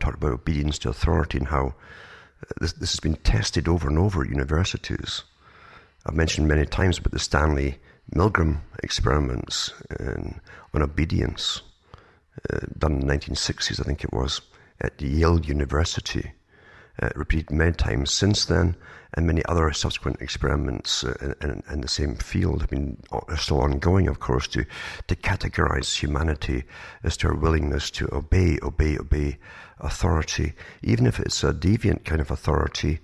talked about obedience to authority and how this has been tested over and over at universities. I've mentioned many times about the Stanley Milgram experiments on obedience, done in the 1960s, I think it was, at Yale University. Repeated many times since then, and many other subsequent experiments in the same field have been still ongoing, of course, to categorize humanity as to our willingness to obey authority, even if it's a deviant kind of authority,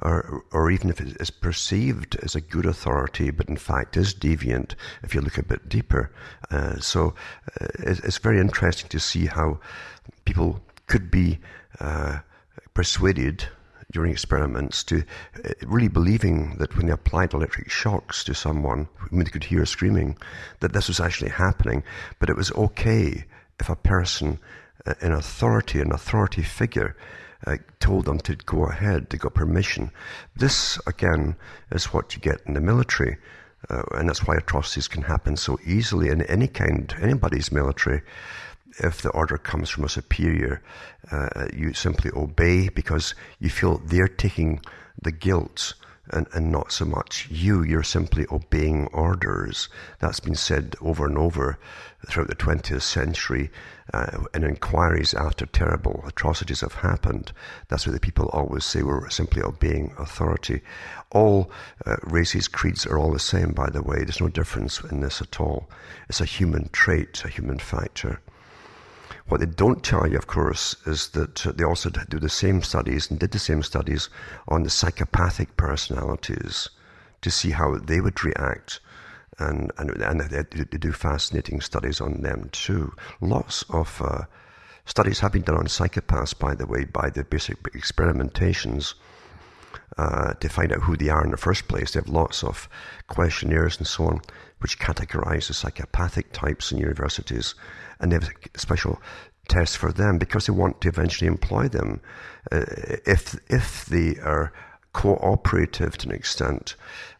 or even if it is perceived as a good authority, but in fact is deviant if you look a bit deeper. So it's very interesting to see how people could be persuaded during experiments to really believing that when they applied electric shocks to someone whom they could hear screaming, that this was actually happening. But it was okay if a person in authority, an authority figure, told them to go ahead, they got permission. This, again, is what you get in the military. And that's why atrocities can happen so easily in anybody's military. If the order comes from a superior, you simply obey because you feel they're taking the guilt and not so much you. You're simply obeying orders. That's been said over and over throughout the 20th century in inquiries after terrible atrocities have happened. That's what the people always say, we're simply obeying authority. All races, creeds are all the same, by the way. There's no difference in this at all. It's a human trait, a human factor. What they don't tell you, of course, is that they also do the same studies and did the same studies on the psychopathic personalities to see how they would react. And they do fascinating studies on them too. Lots of studies have been done on psychopaths, by the way, by the basic experimentations to find out who they are in the first place. They have lots of questionnaires and so on which categorize the psychopathic types in universities, and they have special tests for them because they want to eventually employ them if they are cooperative to an extent,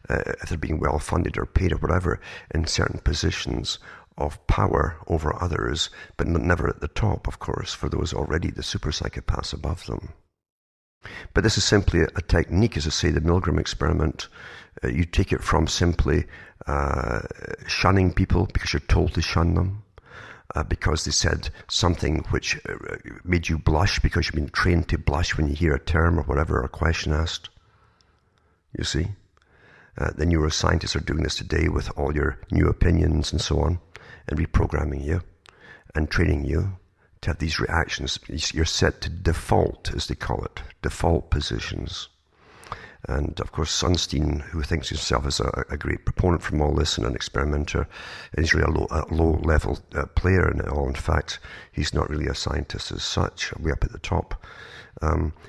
if they're being well funded or paid or whatever in certain positions of power over others, but never at the top, of course, for those already the super psychopaths above them. But this is simply a technique, as I say, the Milgram experiment. You take it from simply shunning people because you're told to shun them, because they said something which made you blush because you've been trained to blush when you hear a term or whatever, or a question asked. You see? The neuroscientists are doing this today with all your new opinions and so on, and reprogramming you and training you to have these reactions. You're set to default, as they call it, default positions. And of course, Sunstein, who thinks himself as a great proponent from all this and an experimenter, is really a low-level player in it all. In fact, he's not really a scientist as such, way up at the top.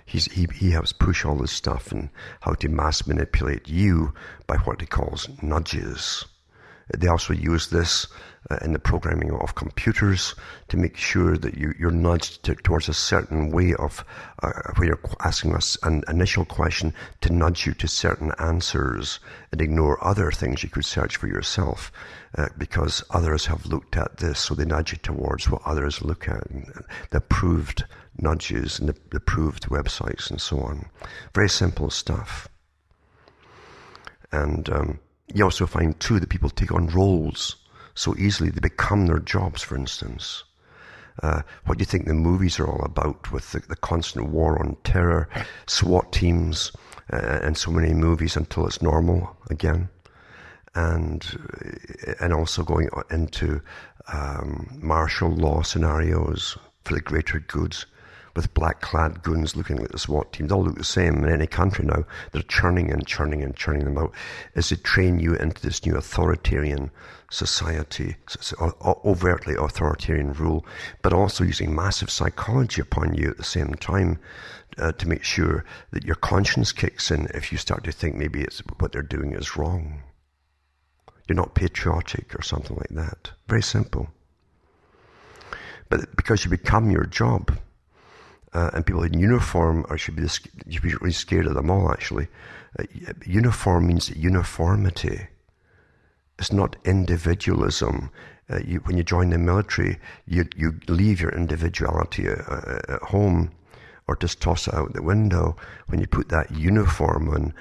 He helps push all this stuff and how to mass manipulate you by what he calls nudges. They also use this in the programming of computers to make sure that you're nudged towards a certain way of where you're asking us an initial question to nudge you to certain answers and ignore other things you could search for yourself because others have looked at this, so they nudge you towards what others look at, and the approved nudges and the approved websites and so on. Very simple stuff. And you also find, too, that people take on roles so easily. They become their jobs, for instance. What do you think the movies are all about with the constant war on terror, SWAT teams, and so many movies until it's normal again? And also going into martial law scenarios for the greater goods, with black-clad goons looking like the SWAT team. They all look the same in any country now. They're churning and churning and churning them out as they train you into this new authoritarian society, overtly authoritarian rule, but also using massive psychology upon you at the same time to make sure that your conscience kicks in if you start to think maybe it's what they're doing is wrong. You're not patriotic or something like that. Very simple. But because you become your job, and people in uniform should be really scared of them all, actually. Uniform means uniformity. It's not individualism. When you join the military, you leave your individuality at home or just toss it out the window when you put that uniform on,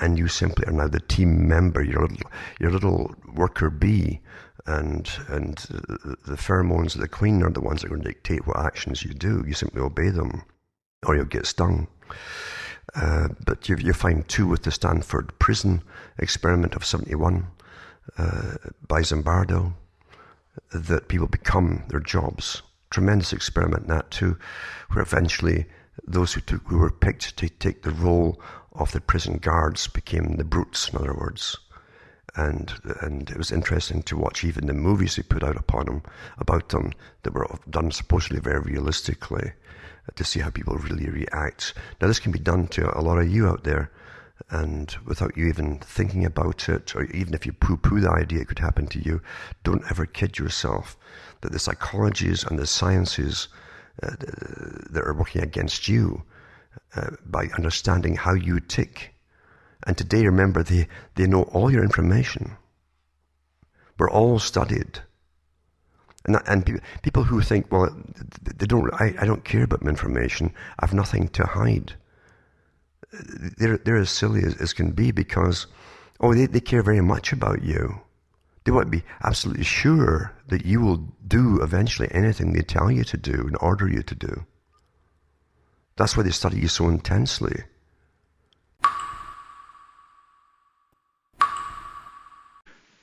and you simply are now the team member, your little worker bee, and the pheromones of the queen are the ones that are going to dictate what actions you do. You simply obey them, or you'll get stung. But you find too with the Stanford prison experiment of 71 by Zimbardo that people become their jobs. Tremendous experiment that too, where eventually those who were picked to take the role of the prison guards became the brutes, in other words. And it was interesting to watch even the movies they put out about them that were done supposedly very realistically, to see how people really react. Now this can be done to a lot of you out there, and without you even thinking about it, or even if you poo-poo the idea it could happen to you, don't ever kid yourself that the psychologies and the sciences that are working against you by understanding how you tick. And today, remember, they know all your information. We're all studied. And people who think, well, I don't care about my information, I've nothing to hide. They're as silly as can be, because, they care very much about you. They want to be absolutely sure that you will do eventually anything they tell you to do and order you to do. That's why they study you so intensely.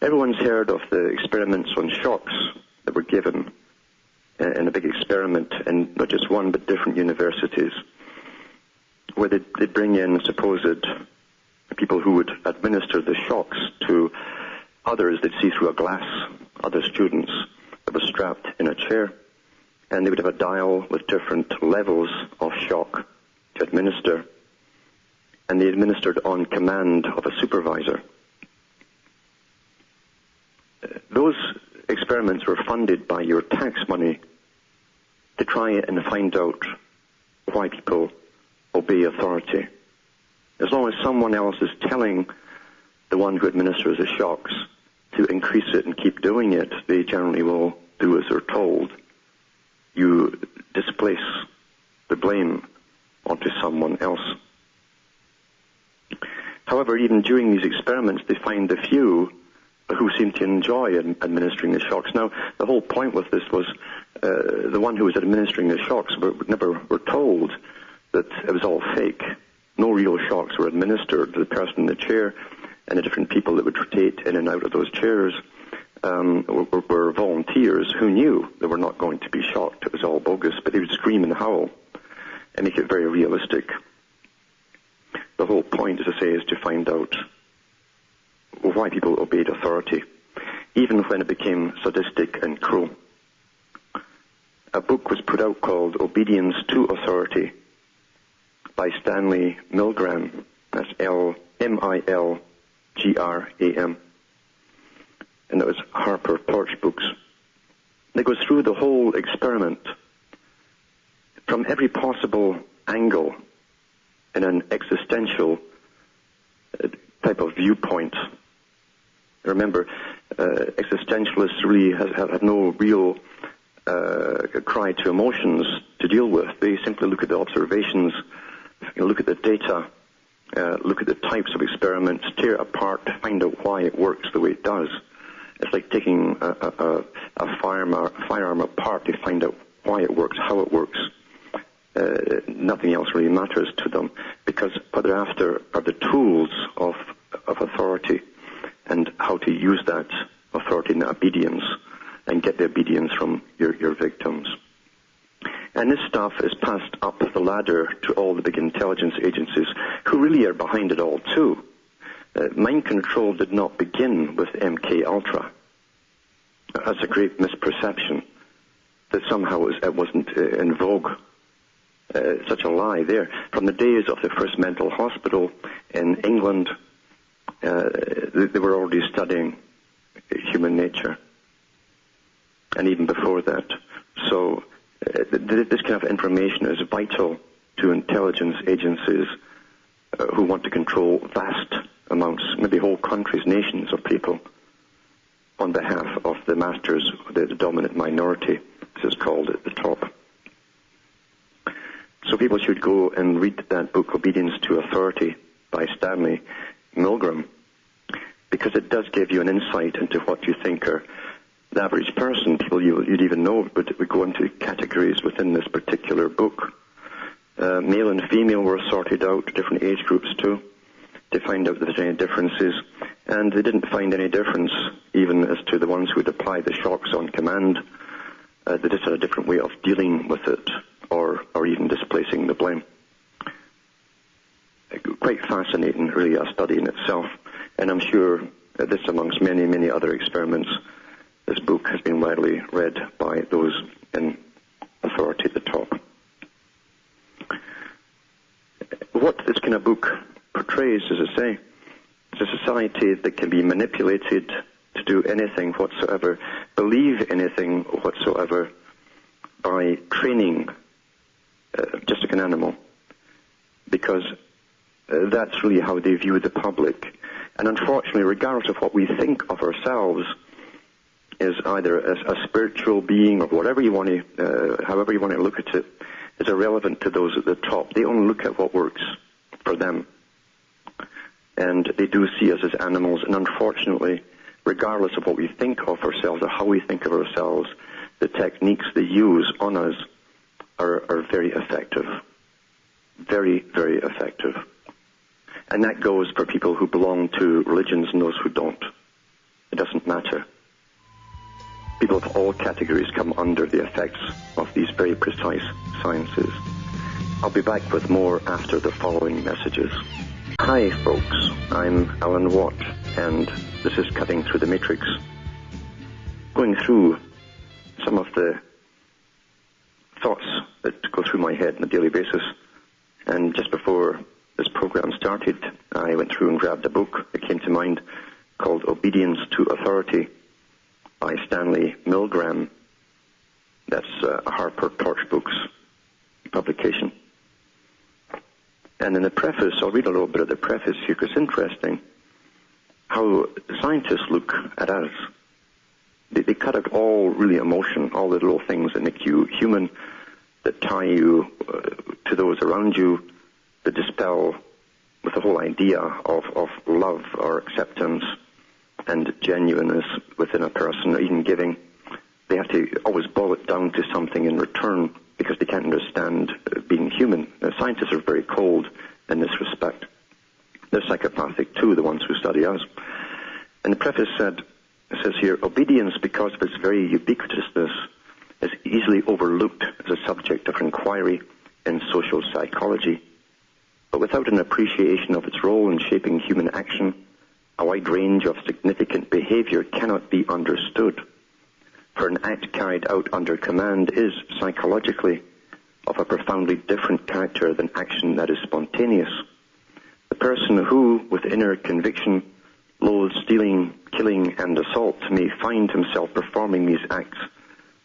Everyone's heard of the experiments on shocks that were given in a big experiment in not just one but different universities, where they bring in supposed people who would administer the shocks to others they'd see through a glass, other students that were strapped in a chair, and they would have a dial with different levels of shock to administer, and they administered on command of a supervisor. Those experiments were funded by your tax money to try and find out why people obey authority. As long as someone else is telling the one who administers the shocks to increase it and keep doing it, they generally will do as they're told. You displace the blame onto someone else. However, even during these experiments, they find the few who seem to enjoy administering the shocks. Now, the whole point with this was the one who was administering the shocks never were told that it was all fake. No real shocks were administered to the person in the chair, and the different people that would rotate in and out of those chairs were volunteers who knew they were not going to be shocked. It was all bogus, but they would scream and howl and make it very realistic. The whole point, as I say, is to find out why people obeyed authority, even when it became sadistic and cruel. A book was put out called Obedience to Authority by Stanley Milgram. That's Milgram. And that was Harper Torch Books. It goes through the whole experiment from every possible angle in an existential type of viewpoint. Remember, existentialists really have no real cry to emotions to deal with. They simply look at the observations, look at the data, look at the types of experiments, tear it apart, find out why it works the way it does. It's like taking a firearm apart to find out why it works, how it works. Nothing else really matters to them, because what they're after are the tools of authority and how to use that authority in obedience and get the obedience from your victims. And this stuff is passed up the ladder to all the big intelligence agencies, who really are behind it all too. Mind control did not begin with MK Ultra. That's a great misperception, that somehow it wasn't in vogue. Such a lie there. From the days of the first mental hospital in England, they were already studying human nature, and even before that. So this kind of information is vital to intelligence agencies who want to control vast amounts, maybe whole countries, nations of people, on behalf of the masters, the dominant minority, as it's called at the top. So people should go and read that book, Obedience to Authority, by Stanley Milgram, because it does give you an insight into what you think are the average person. People you'd even know, but we go into categories within this particular book. Male and female were sorted out, different age groups too, to find out if there's any differences. And they didn't find any difference, even as to the ones who would apply the shocks on command. They just had a different way of dealing with it, or even displacing the blame. Quite fascinating, really, a study in itself. And I'm sure this, amongst many, many other experiments, this book has been widely read by those in authority at the top. What this kind of book portrays, as I say, is a society that can be manipulated to do anything whatsoever, believe anything whatsoever, by training just like an animal, because that's really how they view the public. And unfortunately, regardless of what we think of ourselves as either as a spiritual being or whatever you want to, however you want to look at it, is irrelevant to those at the top. They only look at what works for them. And they do see us as animals, and unfortunately, regardless of what we think of ourselves or how we think of ourselves, the techniques they use on us are very effective. Very, very effective. And that goes for people who belong to religions and those who don't. It doesn't matter. People of all categories come under the effects of these very precise sciences. I'll be back with more after the following messages. Hi folks, I'm Alan Watt, and this is Cutting Through the Matrix. Going through some of the thoughts that go through my head on a daily basis. And just before this program started, I went through and grabbed a book that came to mind called Obedience to Authority by Stanley Milgram. That's a Harper Torch Books publication. And in the preface, I'll read a little bit of the preface here, because it's interesting how scientists look at us. They cut out all really emotion, all the little things that make you human, that tie you to those around you, that dispel with the whole idea of love or acceptance and genuineness within a person, or even giving. They have to always boil it down to something in return, because they can't understand being human. Now, scientists are very cold in this respect. They're psychopathic too, the ones who study us. And the preface says here, obedience, because of its very ubiquitousness, is easily overlooked as a subject of inquiry in social psychology. But without an appreciation of its role in shaping human action, a wide range of significant behavior cannot be understood. For an act carried out under command is, psychologically, of a profoundly different character than action that is spontaneous. The person who, with inner conviction, loathes stealing, killing, and assault may find himself performing these acts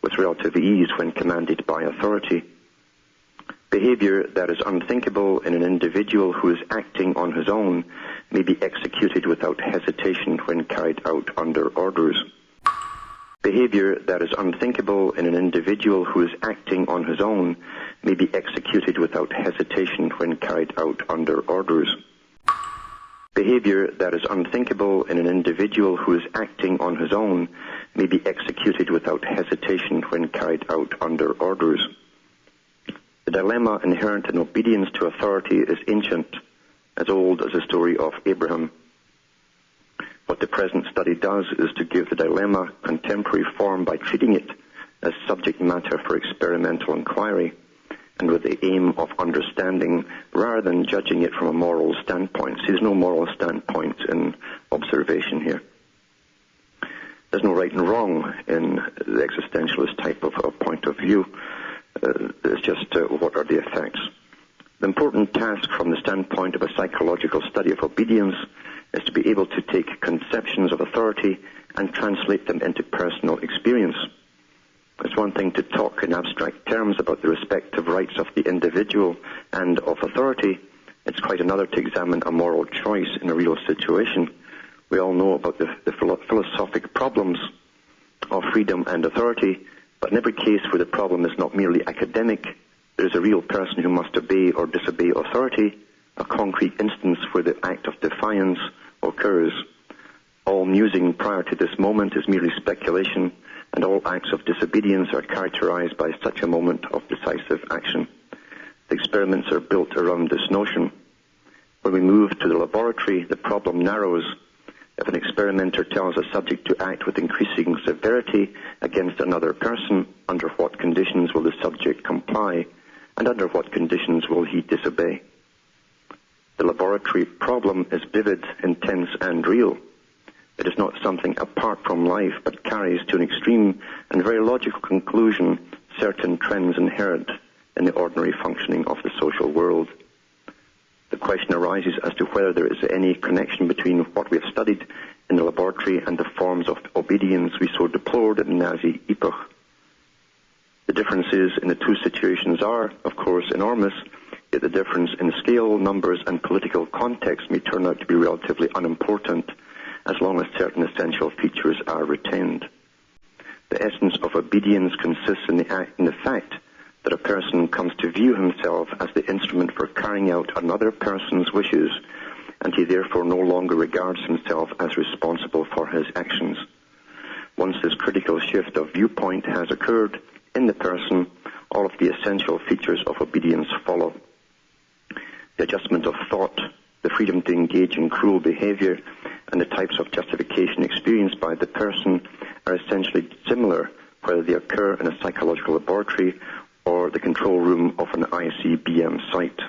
with relative ease when commanded by authority. Behavior that is unthinkable in an individual who is acting on his own may be executed without hesitation when carried out under orders. Behavior that is unthinkable in an individual who is acting on his own may be executed without hesitation when carried out under orders. Behavior that is unthinkable in an individual who is acting on his own may be executed without hesitation when carried out under orders. The dilemma inherent in obedience to authority is ancient, as old as the story of Abraham. What the present study does is to give the dilemma contemporary form by treating it as subject matter for experimental inquiry, and with the aim of understanding rather than judging it from a moral standpoint. See, there's no moral standpoint in observation here. There's no right and wrong in the existentialist type of point of view. It's just what are the effects. The important task from the standpoint of a psychological study of obedience is to be able to take conceptions of authority and translate them into personal experience. It's one thing to talk in abstract terms about the respective rights of the individual and of authority. It's quite another to examine a moral choice in a real situation. We all know about the philosophic problems of freedom and authority, but in every case where the problem is not merely academic, There is a real person who must obey or disobey authority, a concrete instance where the act of defiance occurs. All musing prior to this moment is merely speculation, and all acts of disobedience are characterized by such a moment of decisive action. The experiments are built around this notion. When we move to the laboratory, the problem narrows. If an experimenter tells a subject to act with increasing severity against another person, under what conditions will the subject comply, and under what conditions will he disobey? The laboratory problem is vivid, intense, and real. It is not something apart from life, but carries to an extreme and very logical conclusion certain trends inherent in the ordinary functioning of the social world. The question arises as to whether there is any connection between what we have studied in the laboratory and the forms of obedience we so deplored in the Nazi epoch. The differences in the two situations are, of course, enormous, yet the difference in scale, numbers, and political context may turn out to be relatively unimportant as long as certain essential features are retained. The essence of obedience consists in the fact that a person comes to view himself as the instrument for carrying out another person's wishes, and he therefore no longer regards himself as responsible for his actions. Once this critical shift of viewpoint has occurred in the person, all of the essential features of obedience follow. The adjustment of thought, the freedom to engage in cruel behavior, and the types of justification experienced by the person are essentially similar whether they occur in a psychological laboratory or the control room of an ICBM site.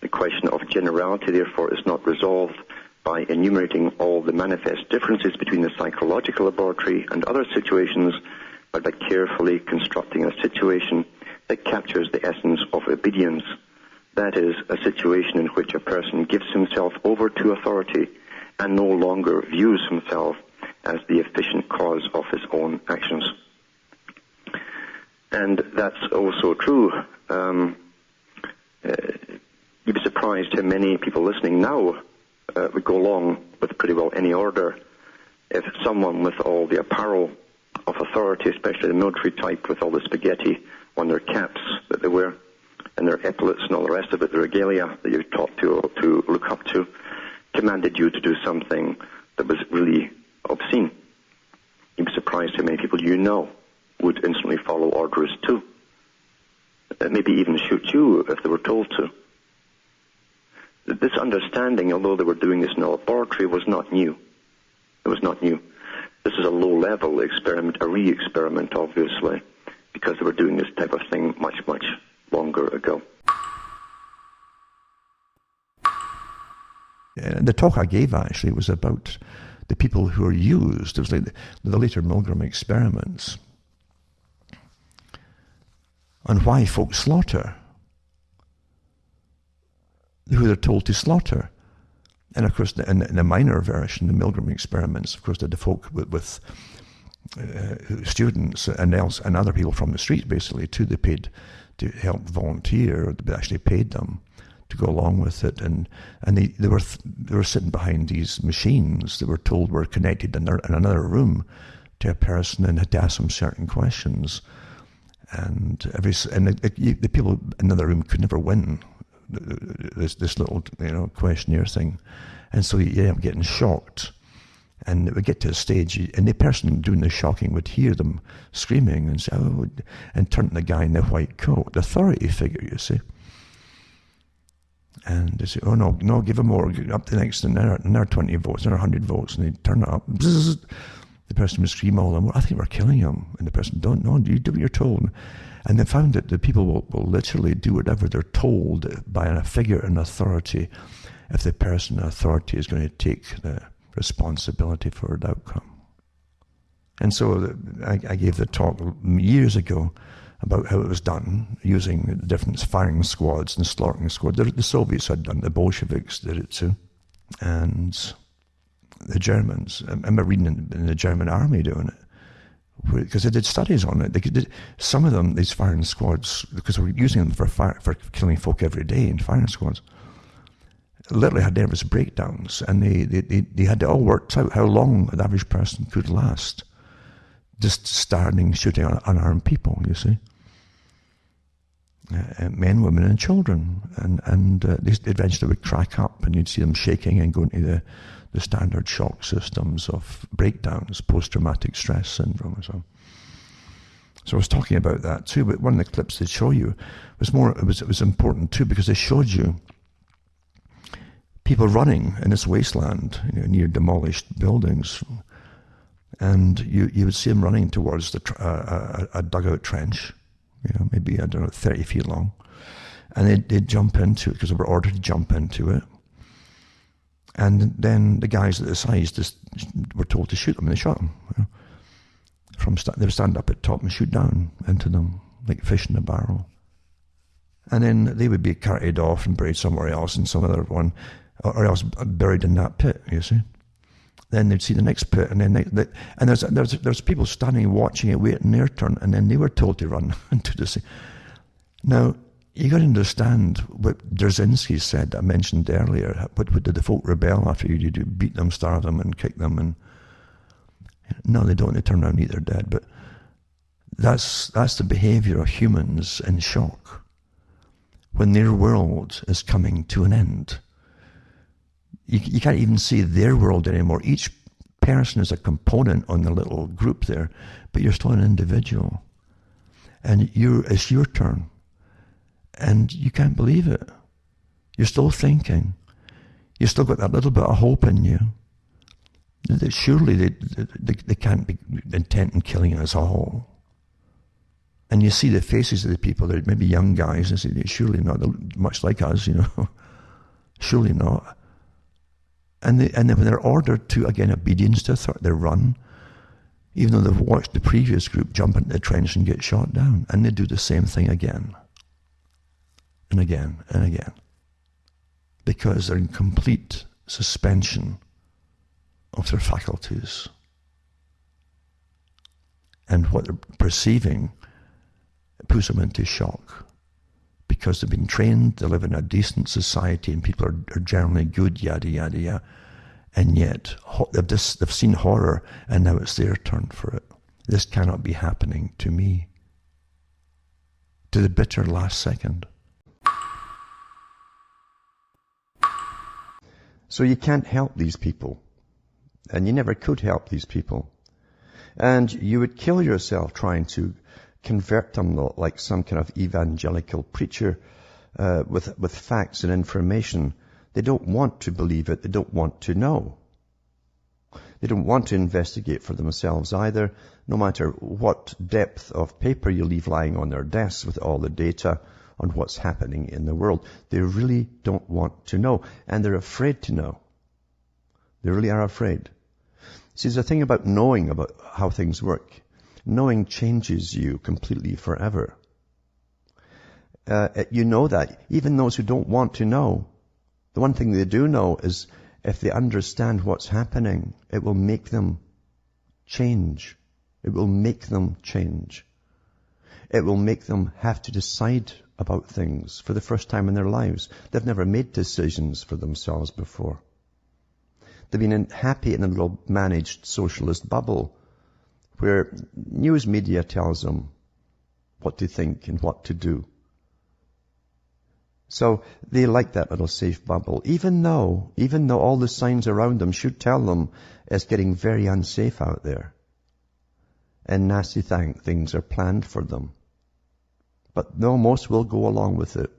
The question of generality, therefore, is not resolved by enumerating all the manifest differences between the psychological laboratory and other situations, but by carefully constructing a situation that captures the essence of obedience. That is, a situation in which a person gives himself over to authority and no longer views himself as the efficient cause of his own actions. And that's also true. You'd be surprised how many people listening now would go along with pretty well any order if someone with all the apparel of authority, especially the military type with all the spaghetti on their caps that they wear, and their epaulets and all the rest of it, the regalia that you're taught to look up to, commanded you to do something that was really obscene. You'd be surprised how many people you know would instantly follow orders too. Maybe even shoot you if they were told to. This understanding, although they were doing this in a laboratory, was not new. It was not new. This is a low-level experiment, a re-experiment, obviously, because they were doing this type of thing much, much longer ago. The talk I gave actually was about the people who are used. It was like the later Milgram experiments on why folks slaughter, who they're told to slaughter. And of course, in the minor version, the Milgram experiments, of course, the folk with students and other people from the street, basically, too, they paid to help volunteer. They actually paid them to go along with it, and they were sitting behind these machines that were told were connected in another room to a person and had to ask them certain questions. And the people in the other room could never win this little questionnaire thing, and so you end up getting shocked. And it would get to a stage, and the person doing the shocking would hear them screaming and say, "Oh," and turn to the guy in the white coat, the authority figure, you see. And they say, "Oh no, give him more, up to the next, another 20 votes, another 100 votes," and they turn it up. Bzzz. The person would scream all them, "I think we're killing him." And the person, "Don't, no, you do what you're told." And they found that the people will literally do whatever they're told by a figure in authority if the person in authority is going to take the responsibility for the outcome. And so I gave the talk years ago about how it was done, using different firing squads and slaughtering squads. The Soviets had done, the Bolsheviks did it too, and the Germans. I remember reading in the German army doing it, because they did studies on it. Some of them, these firing squads, because they were using them for killing folk every day in firing squads, literally had nervous breakdowns, and they had it all worked out how long an average person could last just starting shooting unarmed people, you see. men, women, and children. And they eventually would crack up, and you'd see them shaking and go into the standard shock systems of breakdowns, post-traumatic stress syndrome and so on. So I was talking about that too, but one of the clips they show you was it was important too, because they showed you people running in this wasteland, near demolished buildings, and you would see them running towards a dugout trench, maybe, 30 feet long, and they'd jump into it because they were ordered to jump into it, and then the guys at the sides just were told to shoot them, and they shot them. They would stand up at top and shoot down into them like fish in a barrel, and then they would be carried off and buried somewhere else in some other one, or else buried in that pit, you see. Then they'd see the next pit, and then and there's people standing watching it, waiting their turn, and then they were told to run into the sea. Now, you got to understand what Dzerzhinsky said, that I mentioned earlier. What did the folk rebel after you do? Beat them, starve them, and kick them, and no, they don't. They turn around and eat their dead. But that's the behavior of humans in shock when their world is coming to an end. You can't even see their world anymore. Each person is a component on the little group there, but you're still an individual. And it's your turn. And you can't believe it. You're still thinking. You've still got that little bit of hope in you. That surely they can't be intent on killing us all. And you see the faces of the people, they're maybe young guys, and say, surely not, they're much like us, surely not. And then when they're ordered to, again, obedience to authority, they run, even though they've watched the previous group jump into the trench and get shot down. And they do the same thing again, and again, and again. Because they're in complete suspension of their faculties. And what they're perceiving puts them into shock. Because they've been trained, they live in a decent society, and people are generally good, yada, yada, yada. And yet, they've seen horror, and now it's their turn for it. This cannot be happening to me. To the bitter last second. So you can't help these people. And you never could help these people. And you would kill yourself trying to convert them like some kind of evangelical preacher with facts and information. They don't want to believe it. They don't want to know. They don't want to investigate for themselves either, no matter what depth of paper you leave lying on their desks with all the data on what's happening in the world. They really don't want to know, and they're afraid to know. They really are afraid. See, there's a thing about knowing about how things work. Knowing changes you completely forever. You know that. Even those who don't want to know, the one thing they do know is if they understand what's happening, it will make them change. It will make them change. It will make them have to decide about things for the first time in their lives. They've never made decisions for themselves before. They've been happy in a little managed socialist bubble where news media tells them what to think and what to do. So they like that little safe bubble, even though all the signs around them should tell them it's getting very unsafe out there. And nasty things are planned for them. But no, most will go along with it.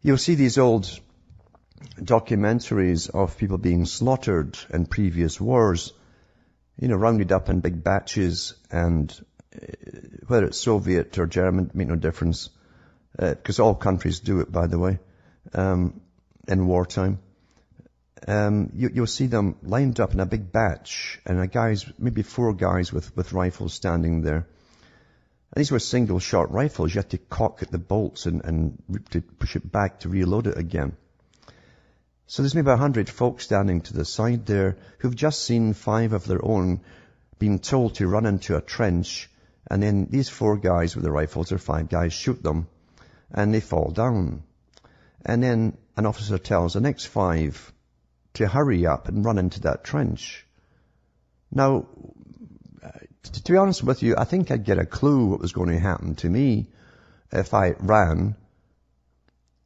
You'll see these old documentaries of people being slaughtered in previous wars, rounded up in big batches, and whether it's Soviet or German, make no difference, because all countries do it, by the way, in wartime. You'll see them lined up in a big batch, and maybe 4 guys with rifles standing there. And these were single-shot rifles. You had to cock at the bolts and to push it back to reload it again. So there's maybe 100 folks standing to the side there who've just seen 5 of their own being told to run into a trench, and then these 4 guys with the rifles, or 5 guys, shoot them, and they fall down. And then an officer tells the next 5 to hurry up and run into that trench. Now, To be honest with you, I think I'd get a clue what was going to happen to me if I ran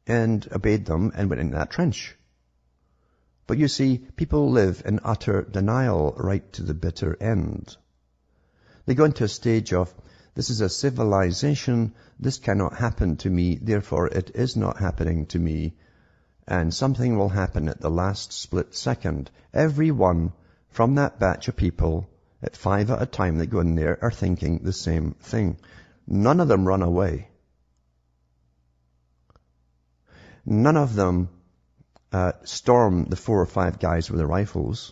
and obeyed them and went into that trench. But you see, people live in utter denial right to the bitter end. They go into a stage of, this is a civilization, this cannot happen to me, therefore it is not happening to me, and something will happen at the last split second. Everyone from that batch of people, at 5 at a time that go in there, are thinking the same thing. None of them run away. None of them storm the 4 or 5 guys with their rifles.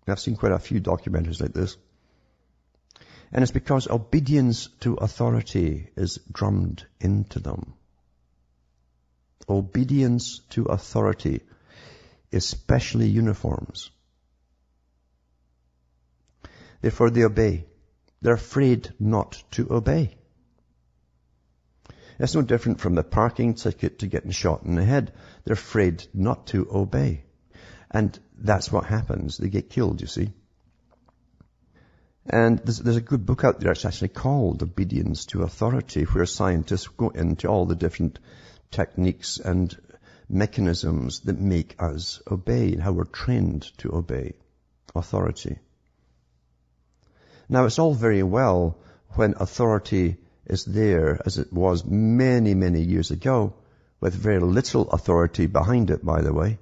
I've seen quite a few documentaries like this. And it's because obedience to authority is drummed into them. Obedience to authority, especially uniforms. Therefore they obey. They're afraid not to obey. It's no different from the parking ticket to getting shot in the head. They're afraid not to obey. And that's what happens. They get killed, you see. And there's a good book out there. It's actually called Obedience to Authority, where scientists go into all the different techniques and mechanisms that make us obey and how we're trained to obey authority. Now, it's all very well when authority is there, as it was many, many years ago, with very little authority behind it, by the way,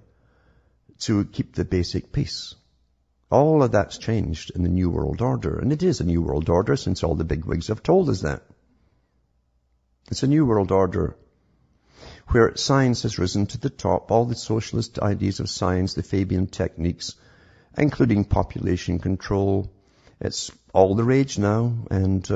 to keep the basic peace. All of that's changed in the New World Order. And it is a New World Order since all the bigwigs have told us that. It's a New World Order where science has risen to the top, all the socialist ideas of science, the Fabian techniques, including population control. It's all the rage now, and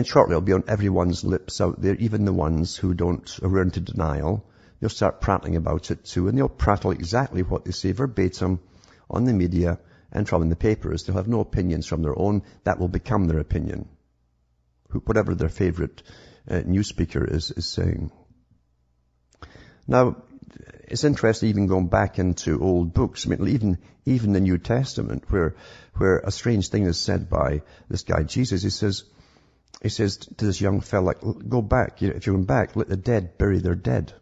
shortly it'll be on everyone's lips out there, even the ones who are into denial. They'll start prattling about it too, and they'll prattle exactly what they say verbatim on the media and from in the papers. They'll have no opinions from their own. That will become their opinion, whatever their favorite news speaker is saying. Now, it's interesting even going back into old books. I mean, even the New Testament, where a strange thing is said by this guy Jesus. He says to this young fella, go back. If you're going back, let the dead bury their dead.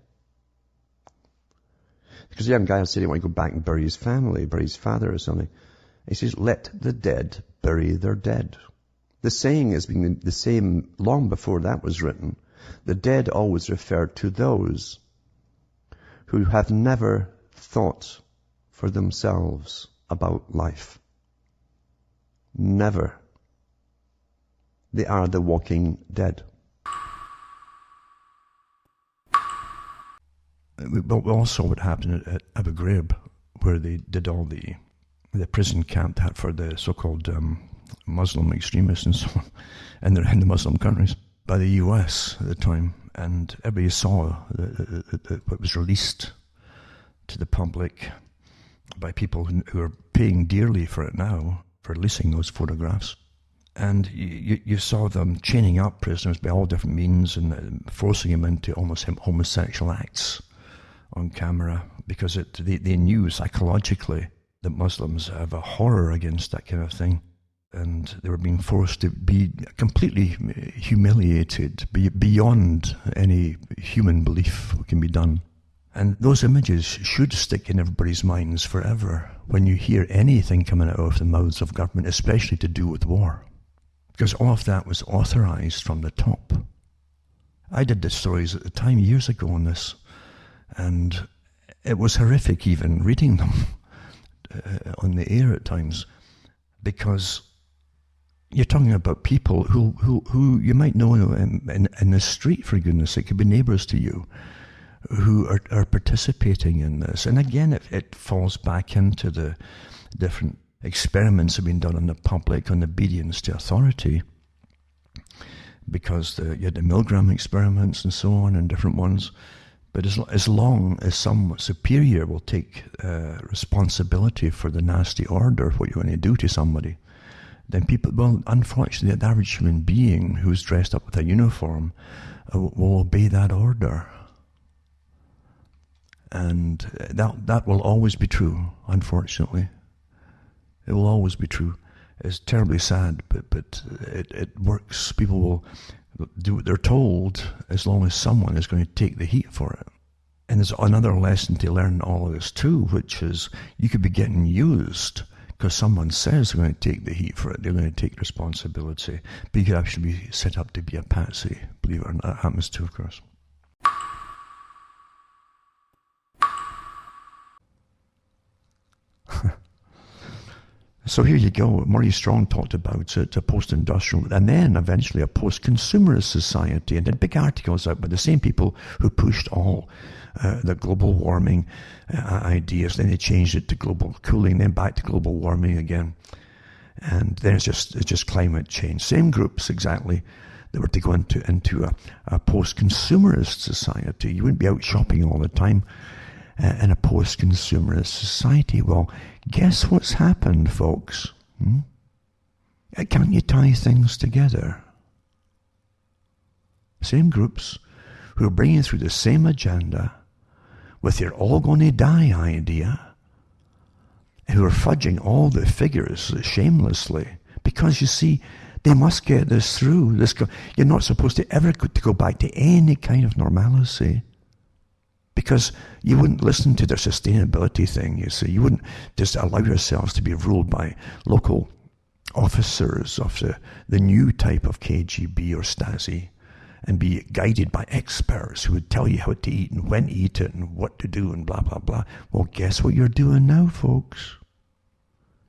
Because the young guy said he wanted to go back and bury his family, bury his father or something. He says, let the dead bury their dead. The saying has been the same long before that was written. The dead always referred to those who have never thought for themselves about life. Never. They are the walking dead. We also what happened at Abu Ghraib, where they did all the prison camp for the so-called Muslim extremists and so on, and they're in the Muslim countries, by the US at the time. And everybody saw what was released to the public by people who are paying dearly for it now, for releasing those photographs. And you saw them chaining up prisoners by all different means and forcing them into almost homosexual acts on camera, because they knew psychologically that Muslims have a horror against that kind of thing. And they were being forced to be completely humiliated beyond any human belief can be done. And those images should stick in everybody's minds forever when you hear anything coming out of the mouths of government, especially to do with war. Because all of that was authorized from the top. I did the stories at the time years ago on this, and it was horrific even reading them on the air at times, because you're talking about people who you might know in the street, for goodness sake, could be neighbors to you, who are participating in this. And again, it falls back into the different experiments have been done on the public on obedience to authority, because you had the Milgram experiments and so on, and different ones. But as long as some superior will take responsibility for the nasty order, what you're going to do to somebody, then people, well, unfortunately, the average human being who's dressed up with a uniform will obey that order. And that will always be true, unfortunately. It will always be true. is terribly sad, but it works. People will do what they're told as long as someone is going to take the heat for it. And there's another lesson to learn in all of this too, which is you could be getting used because someone says they're going to take the heat for it. They're going to take responsibility. But you could actually be set up to be a patsy. Believe it or not, that happens too, of course. So here you go. Murray Strong talked about it, a post-industrial, and then eventually a post-consumerist society, and did big articles out by the same people who pushed all the global warming ideas. Then they changed it to global cooling, then back to global warming again, and then it's just climate change. Same groups exactly that were to go into a post-consumerist society. You wouldn't be out shopping all the time. In a post-consumerist society. Well, guess what's happened, folks? Can't you tie things together? Same groups who are bringing through the same agenda with your all going to die idea, who are fudging all the figures shamelessly, because you see, they must get this through. You're not supposed to ever go back to any kind of normalcy. Because you wouldn't listen to their sustainability thing, you see. You wouldn't just allow yourselves to be ruled by local officers of the new type of KGB or Stasi and be guided by experts who would tell you how to eat and when to eat it and what to do and blah, blah, blah. Well, guess what you're doing now, folks?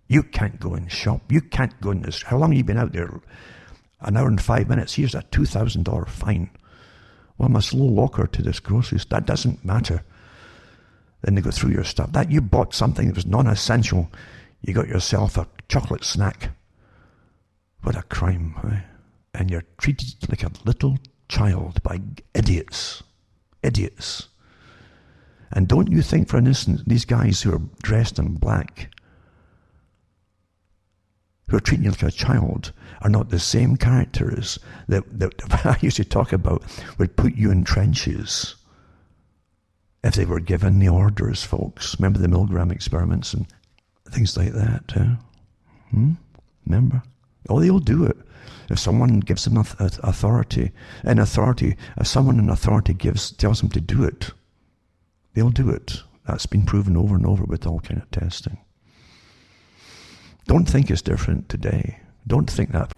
You can't go and shop. You can't go in this. How long have you been out there? An hour and 5 minutes. Here's a $2,000 fine. Well, I'm a slow walker to this grocery store. That doesn't matter. Then they go through your stuff. That you bought something that was non-essential. You got yourself a chocolate snack. What a crime, eh? And you're treated like a little child by idiots. Idiots. And don't you think, for instance, these guys who are dressed in black, who are treating you like a child, are not the same characters that I used to talk about would put you in trenches if they were given the orders, folks. Remember the Milgram experiments and things like that? Remember? Oh, they'll do it. If someone gives them authority, if someone in authority tells them to do it, they'll do it. That's been proven over and over with all kind of testing. Don't think it's different today. Don't think that.